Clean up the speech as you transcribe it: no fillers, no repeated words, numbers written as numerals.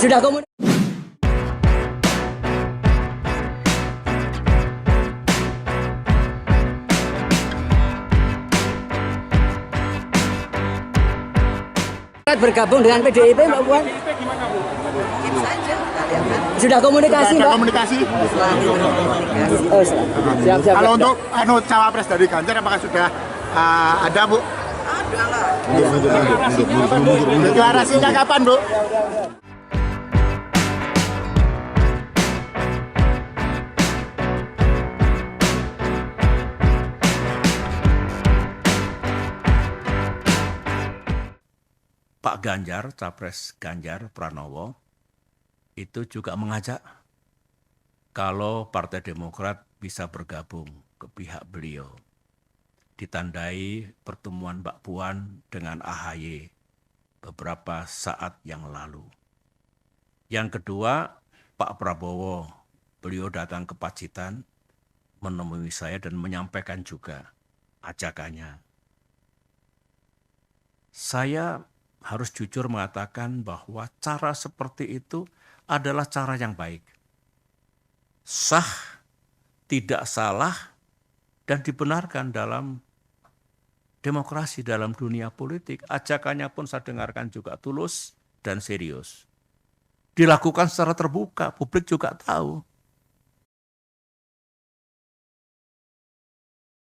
Sudah komunikasi. Bergabung dengan PDIP, Mbak Puan? Sudah komunikasi, Mbak? Komunikasi. Oh, siap. Kalau untuk cawapres dari Ganjar, apakah sudah ada, Bu? Ada lah. Deklarasinya kapan, Bu? Pak Ganjar, Capres Ganjar Pranowo, itu juga mengajak kalau Partai Demokrat bisa bergabung ke pihak beliau. Ditandai pertemuan Mbak Puan dengan AHY beberapa saat yang lalu. Yang kedua, Pak Prabowo, beliau datang ke Pacitan, menemui saya dan menyampaikan juga ajakannya. Saya harus jujur mengatakan bahwa cara seperti itu adalah cara yang baik. Sah, tidak salah, dan dibenarkan dalam demokrasi, dalam dunia politik. Ajakannya pun saya dengarkan juga tulus dan serius. Dilakukan secara terbuka, publik juga tahu.